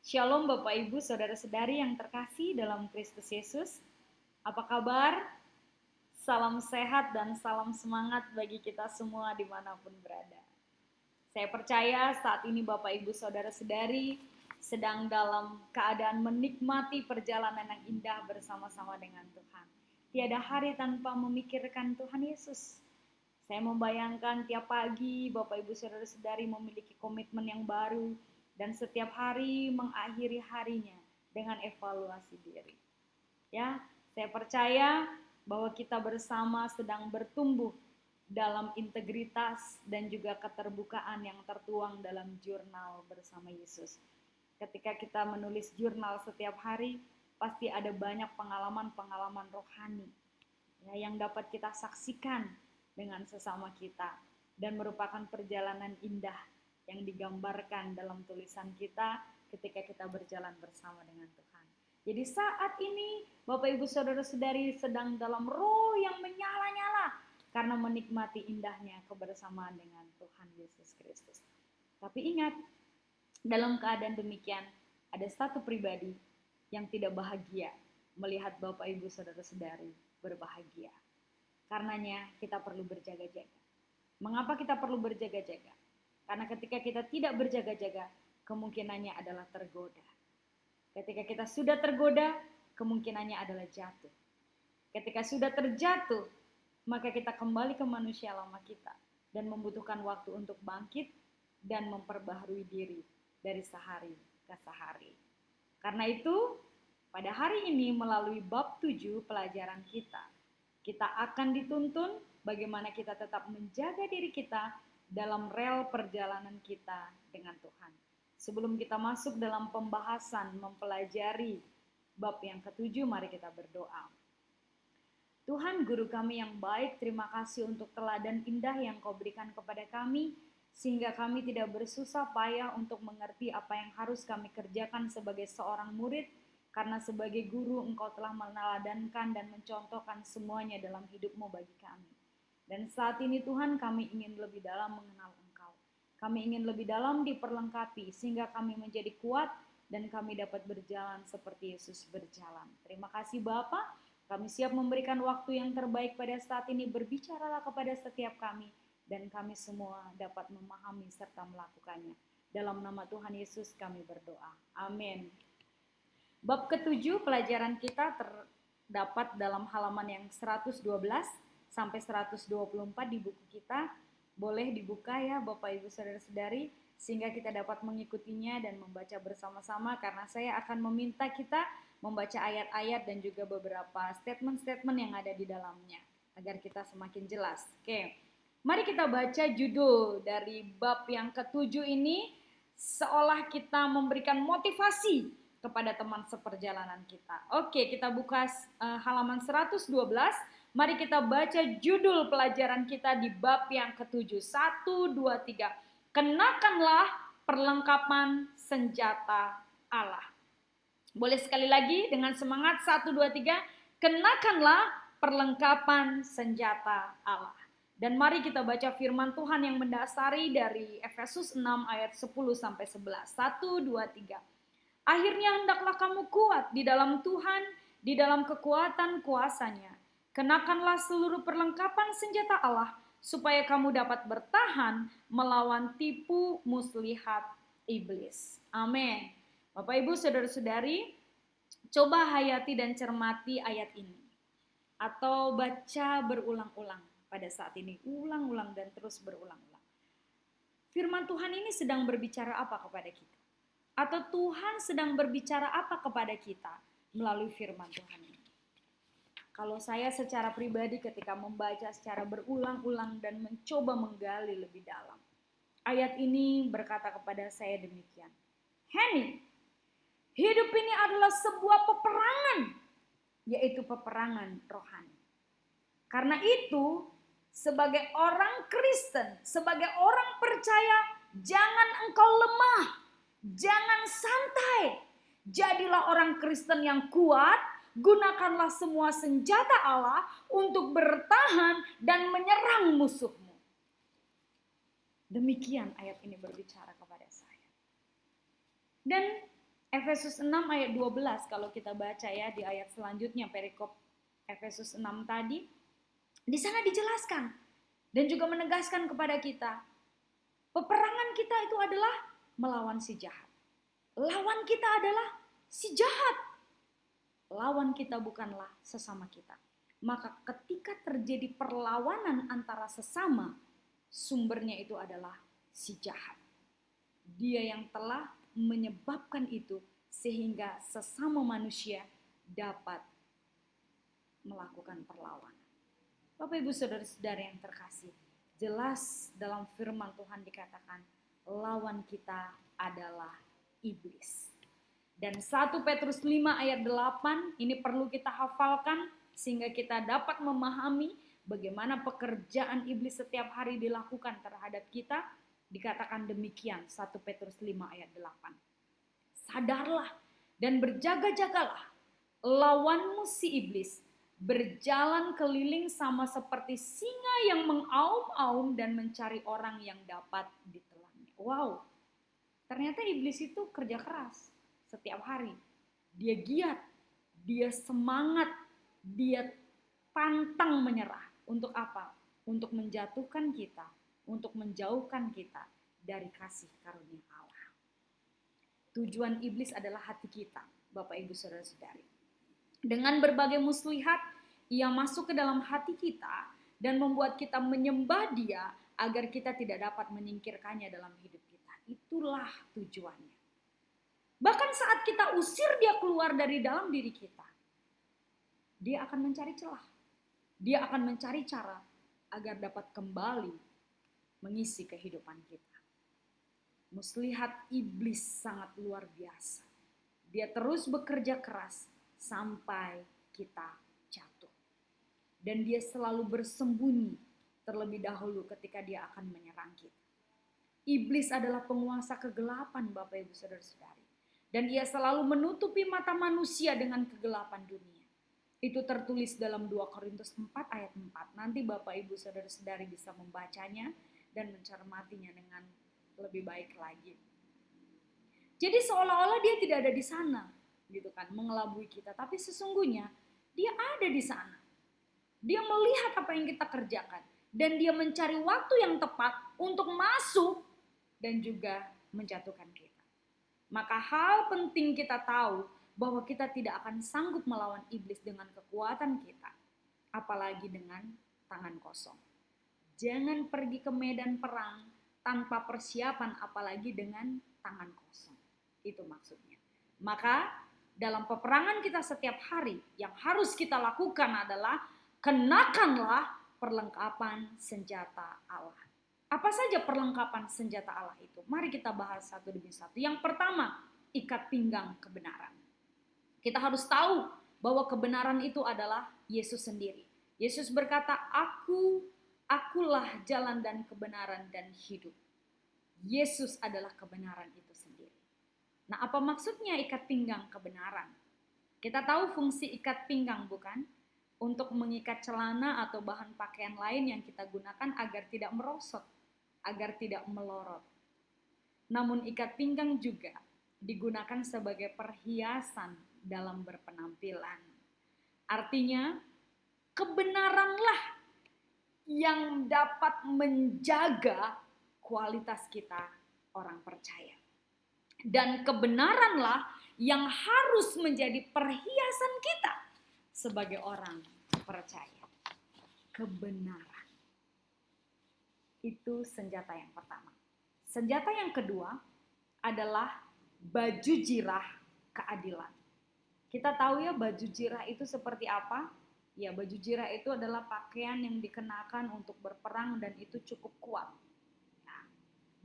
Shalom Bapak Ibu Saudara-saudari yang terkasih dalam Kristus Yesus. Apa kabar? Salam sehat dan salam semangat bagi kita semua dimanapun berada. Saya percaya saat ini Bapak Ibu Saudara-saudari sedang dalam keadaan menikmati perjalanan yang indah bersama-sama dengan Tuhan. Tiada hari tanpa memikirkan Tuhan Yesus. Saya membayangkan tiap pagi Bapak Ibu Saudara-saudari memiliki komitmen yang baru dan setiap hari mengakhiri harinya dengan evaluasi diri. Ya, saya percaya bahwa kita bersama sedang bertumbuh dalam integritas dan juga keterbukaan yang tertuang dalam jurnal bersama Yesus. Ketika kita menulis jurnal setiap hari, pasti ada banyak pengalaman-pengalaman rohani ya, yang dapat kita saksikan dengan sesama kita dan merupakan perjalanan indah yang digambarkan dalam tulisan kita ketika kita berjalan bersama dengan Tuhan. Jadi saat ini Bapak Ibu Saudara-saudari sedang dalam roh yang menyala-nyala karena menikmati indahnya kebersamaan dengan Tuhan Yesus Kristus. Tapi ingat, dalam keadaan demikian ada satu pribadi yang tidak bahagia melihat Bapak Ibu Saudara-saudari berbahagia. Karenanya kita perlu berjaga-jaga. Mengapa kita perlu berjaga-jaga? Karena ketika kita tidak berjaga-jaga, kemungkinannya adalah tergoda. Ketika kita sudah tergoda, kemungkinannya adalah jatuh. Ketika sudah terjatuh, maka kita kembali ke manusia lama kita dan membutuhkan waktu untuk bangkit dan memperbaharui diri dari sehari ke sehari. Karena itu, pada hari ini melalui bab 7 pelajaran kita akan dituntun bagaimana kita tetap menjaga diri kita dalam rel perjalanan kita dengan Tuhan. Sebelum kita masuk dalam pembahasan mempelajari bab yang ke-7, mari kita berdoa. Tuhan Guru kami yang baik, terima kasih untuk teladan indah yang Kau berikan kepada kami, sehingga kami tidak bersusah payah untuk mengerti apa yang harus kami kerjakan sebagai seorang murid, karena sebagai guru Engkau telah meneladankan dan mencontohkan semuanya dalam hidup-Mu bagi kami. Dan saat ini Tuhan, kami ingin lebih dalam mengenal Engkau. Kami ingin lebih dalam diperlengkapi sehingga kami menjadi kuat dan kami dapat berjalan seperti Yesus berjalan. Terima kasih Bapa, kami siap memberikan waktu yang terbaik pada saat ini. Berbicaralah kepada setiap kami dan kami semua dapat memahami serta melakukannya. Dalam nama Tuhan Yesus kami berdoa. Amin. Bab ke-7 pelajaran kita terdapat dalam halaman yang 112 sampai 124 di buku kita. Boleh dibuka ya Bapak Ibu Saudara-saudari sehingga kita dapat mengikutinya dan membaca bersama-sama, karena saya akan meminta kita membaca ayat-ayat dan juga beberapa statement-statement yang ada di dalamnya agar kita semakin jelas. Oke. Mari kita baca judul dari bab yang ke-7 ini, seolah kita memberikan motivasi kepada teman seperjalanan kita. Oke, kita buka halaman 112. Mari kita baca judul pelajaran kita di bab yang ke-7. 1, 2, 3. Kenakanlah perlengkapan senjata Allah. Boleh sekali lagi dengan semangat. 1, 2, 3. Kenakanlah perlengkapan senjata Allah. Dan mari kita baca firman Tuhan yang mendasari dari Efesus 6 ayat 10 sampai 11. 1, 2, 3. Akhirnya hendaklah kamu kuat di dalam Tuhan, di dalam kekuatan kuasa-Nya. Kenakanlah seluruh perlengkapan senjata Allah, supaya kamu dapat bertahan melawan tipu muslihat iblis. Amin. Bapak Ibu Saudara-saudari, coba hayati dan cermati ayat ini. Atau baca berulang-ulang pada saat ini. Ulang-ulang dan terus berulang-ulang. Firman Tuhan ini sedang berbicara apa kepada kita? Atau Tuhan sedang berbicara apa kepada kita melalui firman Tuhan ini? Kalau saya secara pribadi ketika membaca secara berulang-ulang dan mencoba menggali lebih dalam, ayat ini berkata kepada saya demikian. Henny, hidup ini adalah sebuah peperangan, yaitu peperangan rohani. Karena itu, sebagai orang Kristen, sebagai orang percaya, jangan engkau lemah. Jangan santai, jadilah orang Kristen yang kuat, gunakanlah semua senjata Allah untuk bertahan dan menyerang musuhmu. Demikian ayat ini berbicara kepada saya. Dan Efesus 6 ayat 12 kalau kita baca ya di ayat selanjutnya perikop Efesus 6 tadi, di sana dijelaskan dan juga menegaskan kepada kita, peperangan kita itu adalah melawan si jahat. Lawan kita adalah si jahat. Lawan kita bukanlah sesama kita. Maka ketika terjadi perlawanan antara sesama, sumbernya itu adalah si jahat. Dia yang telah menyebabkan itu sehingga sesama manusia dapat melakukan perlawanan. Bapak Ibu Saudara-saudara yang terkasih, jelas dalam firman Tuhan dikatakan lawan kita adalah iblis. Dan 1 Petrus 5 ayat 8 ini perlu kita hafalkan sehingga kita dapat memahami bagaimana pekerjaan iblis setiap hari dilakukan terhadap kita. Dikatakan demikian 1 Petrus 5 ayat 8. Sadarlah dan berjaga-jagalah, lawanmu si iblis berjalan keliling sama seperti singa yang mengaum-aum dan mencari orang yang dapat ditelannya. Wow, ternyata iblis itu kerja keras setiap hari. Dia giat, dia semangat, dia pantang menyerah. Untuk apa? Untuk menjatuhkan kita, untuk menjauhkan kita dari kasih karunia Allah. Tujuan iblis adalah hati kita, Bapak Ibu Saudara-saudari. Dengan berbagai muslihat, ia masuk ke dalam hati kita dan membuat kita menyembah dia agar kita tidak dapat menyingkirkannya dalam hidup kita. Itulah tujuannya. Bahkan saat kita usir dia keluar dari dalam diri kita, dia akan mencari celah. Dia akan mencari cara agar dapat kembali mengisi kehidupan kita. Muslihat iblis sangat luar biasa. Dia terus bekerja keras sampai kita jatuh. Dan dia selalu bersembunyi terlebih dahulu ketika dia akan menyerang kita. Iblis adalah penguasa kegelapan, Bapak Ibu Saudara-saudari. Dan ia selalu menutupi mata manusia dengan kegelapan dunia. Itu tertulis dalam 2 Korintus 4 ayat 4. Nanti Bapak Ibu Saudara-saudari bisa membacanya dan mencermatinya dengan lebih baik lagi. Jadi seolah-olah dia tidak ada di sana, gitu kan, mengelabui kita. Tapi sesungguhnya dia ada di sana. Dia melihat apa yang kita kerjakan. Dan dia mencari waktu yang tepat untuk masuk dan juga menjatuhkan kita. Maka hal penting kita tahu bahwa kita tidak akan sanggup melawan iblis dengan kekuatan kita. Apalagi dengan tangan kosong. Jangan pergi ke medan perang tanpa persiapan, apalagi dengan tangan kosong. Itu maksudnya. Maka dalam peperangan kita setiap hari, yang harus kita lakukan adalah kenakanlah perlengkapan senjata Allah. Apa saja perlengkapan senjata Allah itu? Mari kita bahas satu demi satu. Yang pertama, ikat pinggang kebenaran. Kita harus tahu bahwa kebenaran itu adalah Yesus sendiri. Yesus berkata, Akulah jalan dan kebenaran dan hidup. Yesus adalah kebenaran itu sendiri. Nah, apa maksudnya ikat pinggang kebenaran? Kita tahu fungsi ikat pinggang, bukan? Untuk mengikat celana atau bahan pakaian lain yang kita gunakan agar tidak merosot, agar tidak melorot. Namun ikat pinggang juga digunakan sebagai perhiasan dalam berpenampilan. Artinya, kebenaranlah yang dapat menjaga kualitas kita orang percaya. Dan kebenaranlah yang harus menjadi perhiasan kita sebagai orang percaya. Kebenaran. Itu senjata yang pertama. Senjata yang kedua adalah baju jirah keadilan. Kita tahu ya baju jirah itu seperti apa? Ya, baju jirah itu adalah pakaian yang dikenakan untuk berperang dan itu cukup kuat. Nah,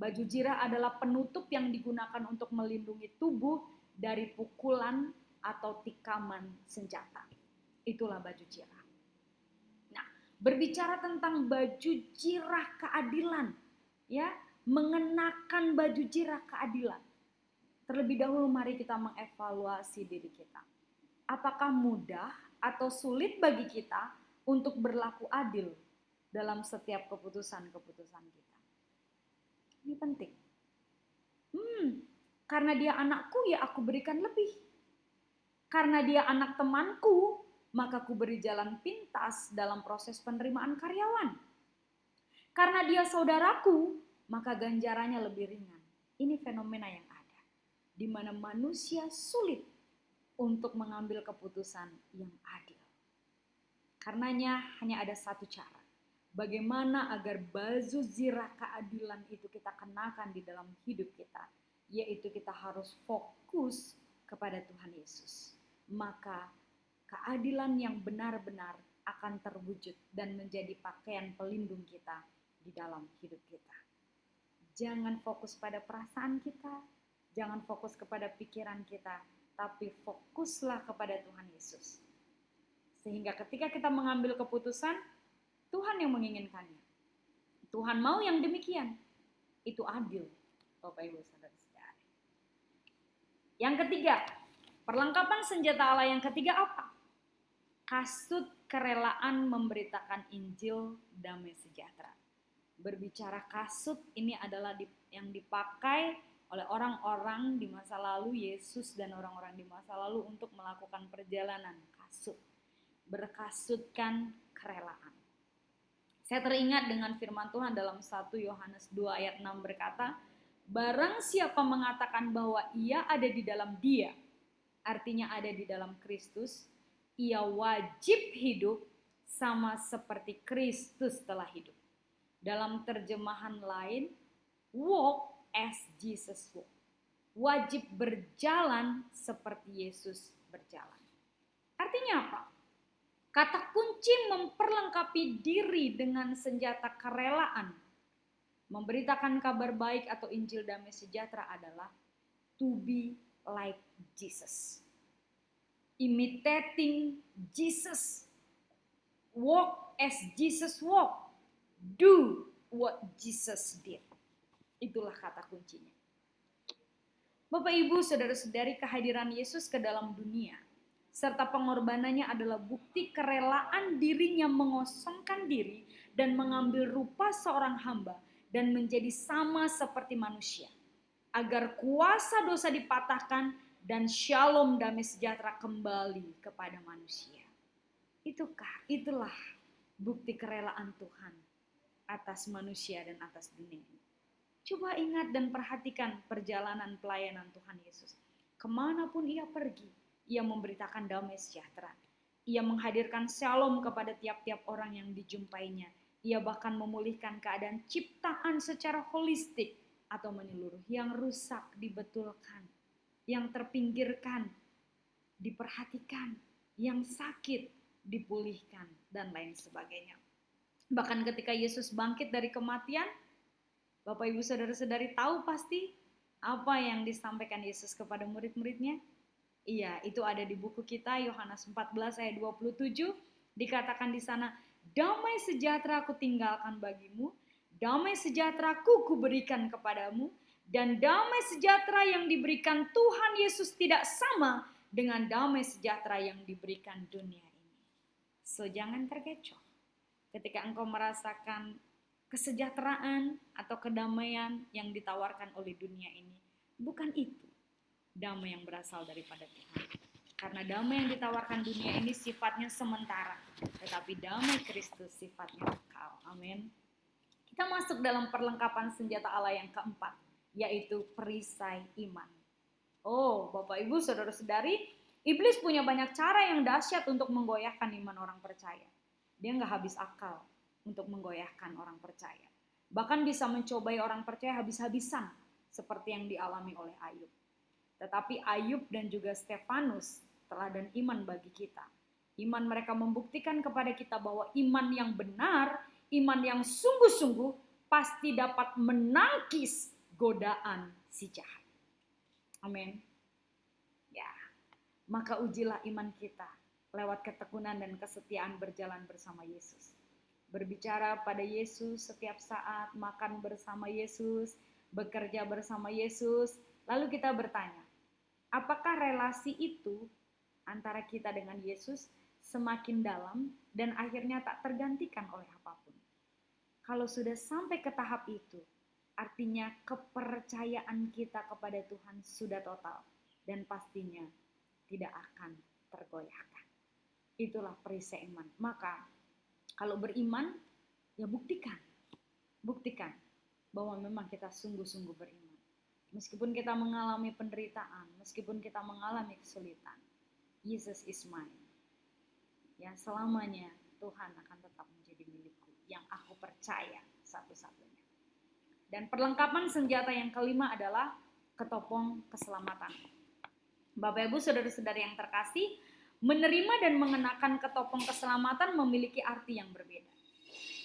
baju jirah adalah penutup yang digunakan untuk melindungi tubuh dari pukulan atau tikaman senjata. Itulah baju jirah. Nah, berbicara tentang baju jirah keadilan, ya, mengenakan baju jirah keadilan. Terlebih dahulu mari kita mengevaluasi diri kita. Apakah mudah atau sulit bagi kita untuk berlaku adil dalam setiap keputusan-keputusan kita? Ini penting. Karena dia anakku, ya aku berikan lebih. Karena dia anak temanku, maka ku beri jalan pintas dalam proses penerimaan karyawan. Karena dia saudaraku, maka ganjarannya lebih ringan. Ini fenomena yang ada, di mana manusia sulit untuk mengambil keputusan yang adil. Karenanya hanya ada satu cara. Bagaimana agar baju zirah keadilan itu kita kenakan di dalam hidup kita, yaitu kita harus fokus kepada Tuhan Yesus. Maka keadilan yang benar-benar akan terwujud dan menjadi pakaian pelindung kita di dalam hidup kita. Jangan fokus pada perasaan kita, jangan fokus kepada pikiran kita, tapi fokuslah kepada Tuhan Yesus. Sehingga ketika kita mengambil keputusan, Tuhan yang menginginkannya. Tuhan mau yang demikian. Itu adil, Bapak Ibu Saudara-saudari. Yang ketiga, perlengkapan senjata Allah yang ketiga apa? Kasut kerelaan memberitakan Injil damai sejahtera. Berbicara kasut ini adalah yang dipakai oleh orang-orang di masa lalu, Yesus dan orang-orang di masa lalu untuk melakukan perjalanan kasut. Berkasutkan kerelaan. Saya teringat dengan firman Tuhan dalam 1 Yohanes 2 ayat 6 berkata, barang siapa mengatakan bahwa ia ada di dalam Dia, artinya ada di dalam Kristus, ia wajib hidup sama seperti Kristus telah hidup. Dalam terjemahan lain, walk as Jesus walked. Wajib berjalan seperti Yesus berjalan. Artinya apa? Kata kunci memperlengkapi diri dengan senjata kerelaan, memberitakan kabar baik atau Injil damai sejahtera adalah to be like Jesus. Imitating Jesus. Walk as Jesus walked. Do what Jesus did. Itulah kata kuncinya. Bapak Ibu, saudara-saudari, kehadiran Yesus ke dalam dunia serta pengorbanannya adalah bukti kerelaan dirinya mengosongkan diri dan mengambil rupa seorang hamba dan menjadi sama seperti manusia, agar kuasa dosa dipatahkan dan shalom damai sejahtera kembali kepada manusia. Itulah bukti kerelaan Tuhan atas manusia dan atas dunia ini. Coba ingat dan perhatikan perjalanan pelayanan Tuhan Yesus. Kemanapun ia pergi, ia memberitakan damai sejahtera. Ia menghadirkan shalom kepada tiap-tiap orang yang dijumpainya. Ia bahkan memulihkan keadaan ciptaan secara holistik atau menyeluruh. Yang rusak dibetulkan, yang terpinggirkan diperhatikan, yang sakit dipulihkan, dan lain sebagainya. Bahkan ketika Yesus bangkit dari kematian, Bapak Ibu Saudara-saudari tahu pasti apa yang disampaikan Yesus kepada murid-muridnya? Iya, itu ada di buku kita Yohanes 14 ayat 27, dikatakan di sana, damai sejahtera aku tinggalkan bagimu, damai sejahtera ku berikan kepadamu, dan damai sejahtera yang diberikan Tuhan Yesus tidak sama dengan damai sejahtera yang diberikan dunia ini. So, jangan terkecoh ketika engkau merasakan kesejahteraan atau kedamaian yang ditawarkan oleh dunia ini. Bukan itu damai yang berasal daripada Tuhan. Karena damai yang ditawarkan dunia ini sifatnya sementara, tetapi damai Kristus sifatnya kekal. Amin. Kita masuk dalam perlengkapan senjata Allah yang keempat, yaitu perisai iman. Oh, Bapak Ibu, saudara-saudari, iblis punya banyak cara yang dahsyat untuk menggoyahkan iman orang percaya. Dia nggak habis akal untuk menggoyahkan orang percaya. Bahkan bisa mencobai orang percaya habis-habisan, seperti yang dialami oleh Ayub. Tetapi Ayub dan juga Stefanus teladan iman bagi kita. Iman mereka membuktikan kepada kita bahwa iman yang benar, iman yang sungguh-sungguh pasti dapat menangkis godaan si jahat. Amin. Ya, maka ujilah iman kita lewat ketekunan dan kesetiaan berjalan bersama Yesus. Berbicara pada Yesus setiap saat, makan bersama Yesus, bekerja bersama Yesus. Lalu kita bertanya, apakah relasi itu antara kita dengan Yesus semakin dalam dan akhirnya tak tergantikan oleh apapun? Kalau sudah sampai ke tahap itu, Artinya kepercayaan kita kepada Tuhan sudah total dan pastinya tidak akan tergoyahkan. Itulah perisai iman. Maka kalau beriman, ya buktikan bahwa memang kita sungguh-sungguh beriman. Meskipun kita mengalami penderitaan, meskipun kita mengalami kesulitan, Jesus is mine. Ya, selamanya Tuhan akan tetap menjadi milikku, yang aku percaya satu-satunya. Dan perlengkapan senjata yang kelima adalah ketopong keselamatan. Bapak Ibu saudara-saudari yang terkasih, menerima dan mengenakan ketopong keselamatan memiliki arti yang berbeda.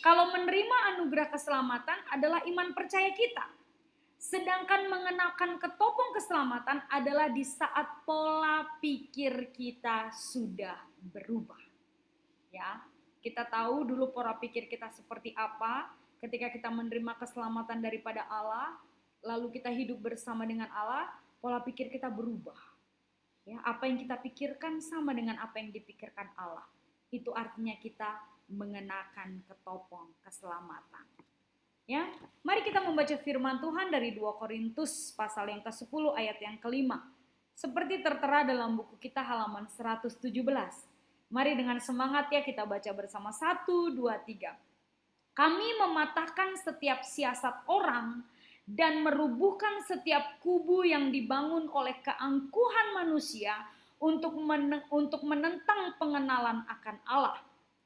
Kalau menerima anugerah keselamatan adalah iman percaya kita. Sedangkan mengenakan ketopong keselamatan adalah di saat pola pikir kita sudah berubah. Ya, kita tahu dulu pola pikir kita seperti apa ketika kita menerima keselamatan daripada Allah, lalu kita hidup bersama dengan Allah, pola pikir kita berubah. Ya, apa yang kita pikirkan sama dengan apa yang dipikirkan Allah. Itu artinya kita mengenakan ketopong keselamatan. Ya, mari kita membaca firman Tuhan dari 2 Korintus pasal yang ke-10 ayat yang ke-5. Seperti tertera dalam buku kita halaman 117. Mari dengan semangat ya kita baca bersama 1, 2, 3. Kami mematahkan setiap siasat orang dan merubuhkan setiap kubu yang dibangun oleh keangkuhan manusia untuk menentang pengenalan akan Allah.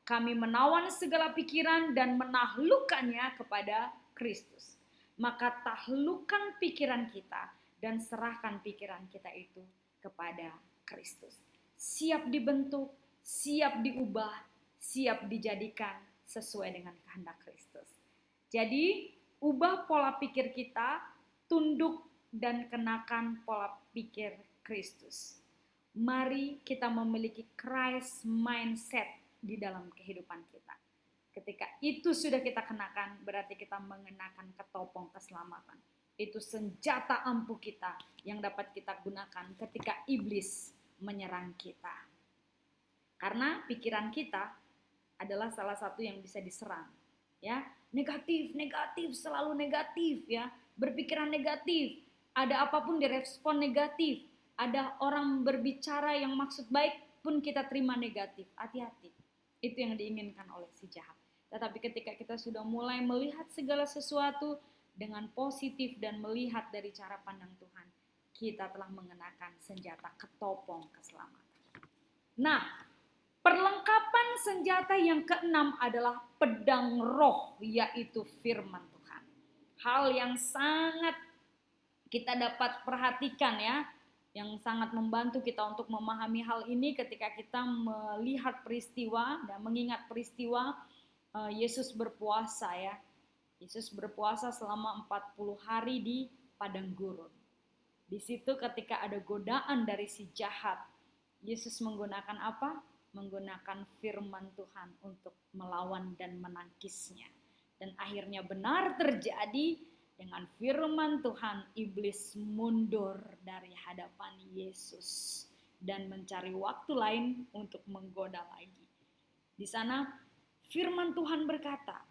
Kami menawan segala pikiran dan menaklukkannya kepada Kristus. Maka taklukkan pikiran kita dan serahkan pikiran kita itu kepada Kristus. Siap dibentuk, siap diubah, siap dijadikan sesuai dengan kehendak Kristus. Jadi, ubah pola pikir kita, tunduk dan kenakan pola pikir Kristus. Mari kita memiliki Christ mindset di dalam kehidupan kita. Ketika itu sudah kita kenakan, berarti kita mengenakan ketopong keselamatan. Itu senjata ampuh kita yang dapat kita gunakan ketika iblis menyerang kita. Karena pikiran kita adalah salah satu yang bisa diserang. Ya, negatif, selalu negatif ya. Berpikiran negatif, ada apapun direspon negatif. Ada orang berbicara yang maksud baik pun kita terima negatif. Hati-hati. Itu yang diinginkan oleh si jahat. Tetapi ketika kita sudah mulai melihat segala sesuatu dengan positif dan melihat dari cara pandang Tuhan, kita telah mengenakan senjata ketopong keselamatan. Nah, perlengkapan senjata yang keenam adalah pedang roh, yaitu firman Tuhan. Hal yang sangat kita dapat perhatikan ya, yang sangat membantu kita untuk memahami hal ini ketika kita melihat peristiwa dan mengingat peristiwa Yesus berpuasa ya. Yesus berpuasa selama 40 hari di padang gurun. Di situ ketika ada godaan dari si jahat, Yesus menggunakan apa? Menggunakan firman Tuhan untuk melawan dan menangkisnya. Dan akhirnya benar terjadi. Dengan firman Tuhan, iblis mundur dari hadapan Yesus dan mencari waktu lain untuk menggoda lagi. Di sana firman Tuhan berkata,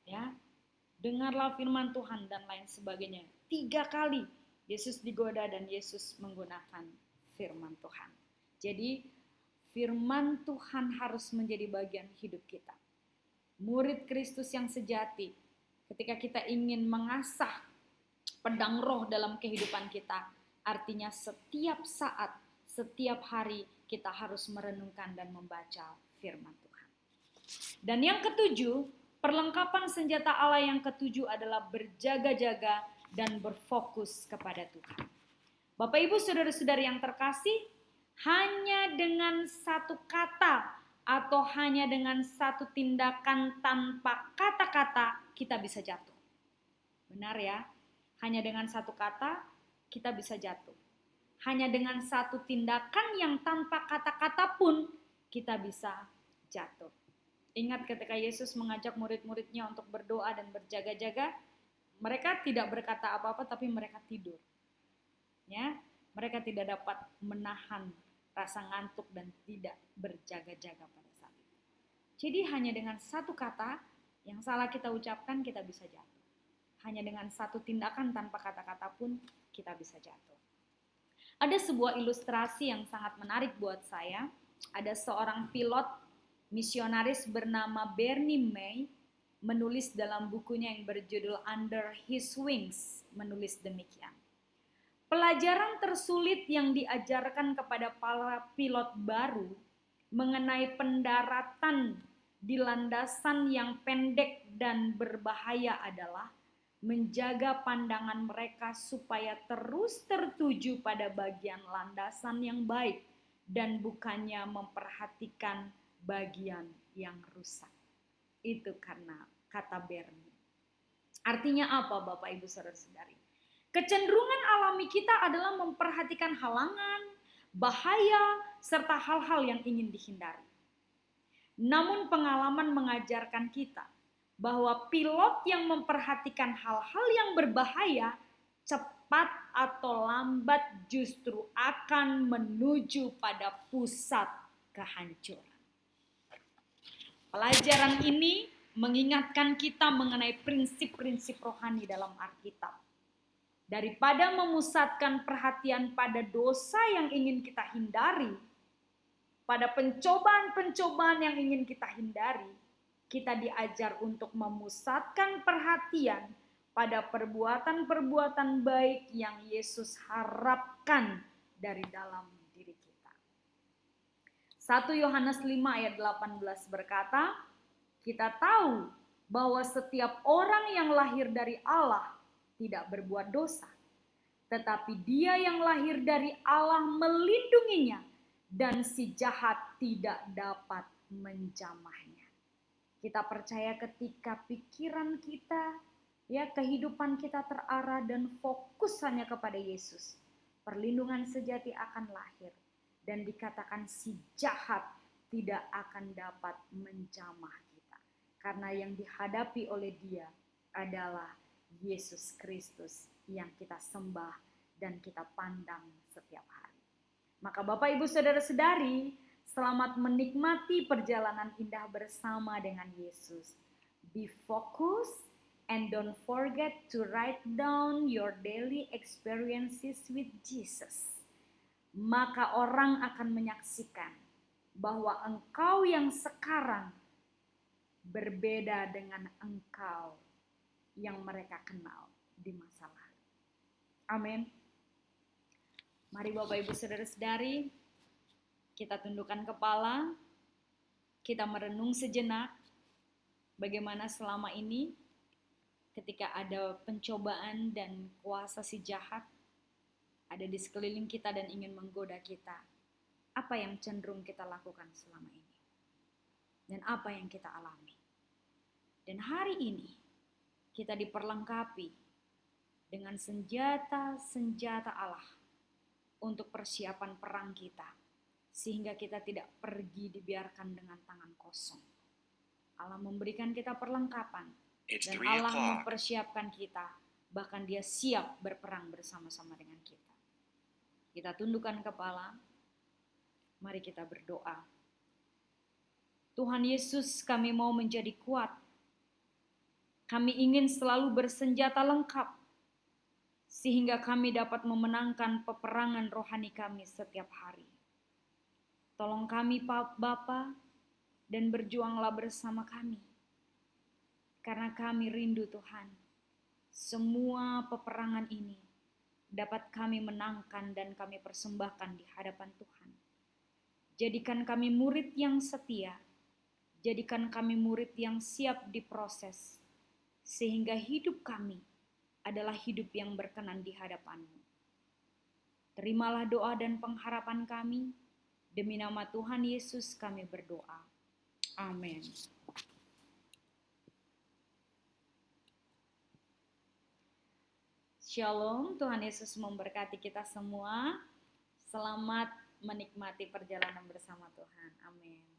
ya, dengarlah firman Tuhan dan lain sebagainya. 3 kali Yesus digoda dan Yesus menggunakan firman Tuhan. Jadi firman Tuhan harus menjadi bagian hidup kita. Murid Kristus yang sejati, ketika kita ingin mengasah pedang roh dalam kehidupan kita, artinya setiap saat, setiap hari kita harus merenungkan dan membaca firman Tuhan. Dan yang ketujuh, perlengkapan senjata Allah yang ketujuh adalah berjaga-jaga dan berfokus kepada Tuhan. Bapak Ibu saudara-saudari yang terkasih, hanya dengan satu kata atau hanya dengan satu tindakan tanpa kata-kata kita bisa jatuh. Benar ya? Hanya dengan satu kata kita bisa jatuh. Hanya dengan satu tindakan yang tanpa kata-kata pun kita bisa jatuh. Ingat ketika Yesus mengajak murid-muridnya untuk berdoa dan berjaga-jaga, mereka tidak berkata apa-apa tapi mereka tidur. Ya, mereka tidak dapat menahan rasa ngantuk dan tidak berjaga-jaga pada saat itu. Jadi hanya dengan satu kata Yang salah kita ucapkan, kita bisa jatuh. Hanya dengan satu tindakan tanpa kata-kata pun kita bisa jatuh. Ada sebuah ilustrasi yang sangat menarik buat saya. Ada seorang pilot misionaris bernama Bernie May menulis dalam bukunya yang berjudul Under His Wings, menulis demikian. Pelajaran tersulit yang diajarkan kepada para pilot baru mengenai pendaratan di landasan yang pendek dan berbahaya adalah menjaga pandangan mereka supaya terus tertuju pada bagian landasan yang baik dan bukannya memperhatikan bagian yang rusak. Itu karena kata Bernie. Artinya apa Bapak Ibu Saudara-saudari? Kecenderungan alami kita adalah memperhatikan halangan, bahaya, serta hal-hal yang ingin dihindari. Namun pengalaman mengajarkan kita bahwa pilot yang memperhatikan hal-hal yang berbahaya cepat atau lambat justru akan menuju pada pusat kehancuran. Pelajaran ini mengingatkan kita mengenai prinsip-prinsip rohani dalam Alkitab. Daripada memusatkan perhatian pada dosa yang ingin kita hindari, pada pencobaan-pencobaan yang ingin kita hindari, kita diajar untuk memusatkan perhatian pada perbuatan-perbuatan baik yang Yesus harapkan dari dalam diri kita. 1 Yohanes 5 ayat 18 berkata, kita tahu bahwa setiap orang yang lahir dari Allah tidak berbuat dosa, tetapi Dia yang lahir dari Allah melindunginya, dan si jahat tidak dapat menjamahnya. Kita percaya ketika pikiran kita, kehidupan kita terarah dan fokus hanya kepada Yesus, perlindungan sejati akan lahir dan dikatakan si jahat tidak akan dapat menjamah kita. Karena yang dihadapi oleh Dia adalah Yesus Kristus yang kita sembah dan kita pandang setiap hari. Maka Bapak Ibu Saudara-saudari, selamat menikmati perjalanan indah bersama dengan Yesus. Be focused and don't forget to write down your daily experiences with Jesus. Maka orang akan menyaksikan bahwa engkau yang sekarang berbeda dengan engkau yang mereka kenal di masa lalu. Amin. Mari Bapak Ibu Saudara-saudari, kita tundukkan kepala, kita merenung sejenak bagaimana selama ini ketika ada pencobaan dan kuasa si jahat ada di sekeliling kita dan ingin menggoda kita. Apa yang cenderung kita lakukan selama ini? Dan apa yang kita alami? Dan hari ini kita diperlengkapi dengan senjata-senjata Allah untuk persiapan perang kita, sehingga kita tidak pergi dibiarkan dengan tangan kosong. Allah memberikan kita perlengkapan, dan Allah mempersiapkan kita, bahkan Dia siap berperang bersama-sama dengan kita. Kita tundukkan kepala, mari kita berdoa. Tuhan Yesus, kami mau menjadi kuat. Kami ingin selalu bersenjata lengkap, sehingga kami dapat memenangkan peperangan rohani kami setiap hari. Tolong kami Bapa, dan berjuanglah bersama kami. Karena kami rindu Tuhan, semua peperangan ini dapat kami menangkan dan kami persembahkan di hadapan Tuhan. Jadikan kami murid yang setia, jadikan kami murid yang siap diproses, sehingga hidup kami adalah hidup yang berkenan di hadapan-Mu. Terimalah doa dan pengharapan kami, demi nama Tuhan Yesus kami berdoa. Amin. Shalom, Tuhan Yesus memberkati kita semua. Selamat menikmati perjalanan bersama Tuhan. Amin.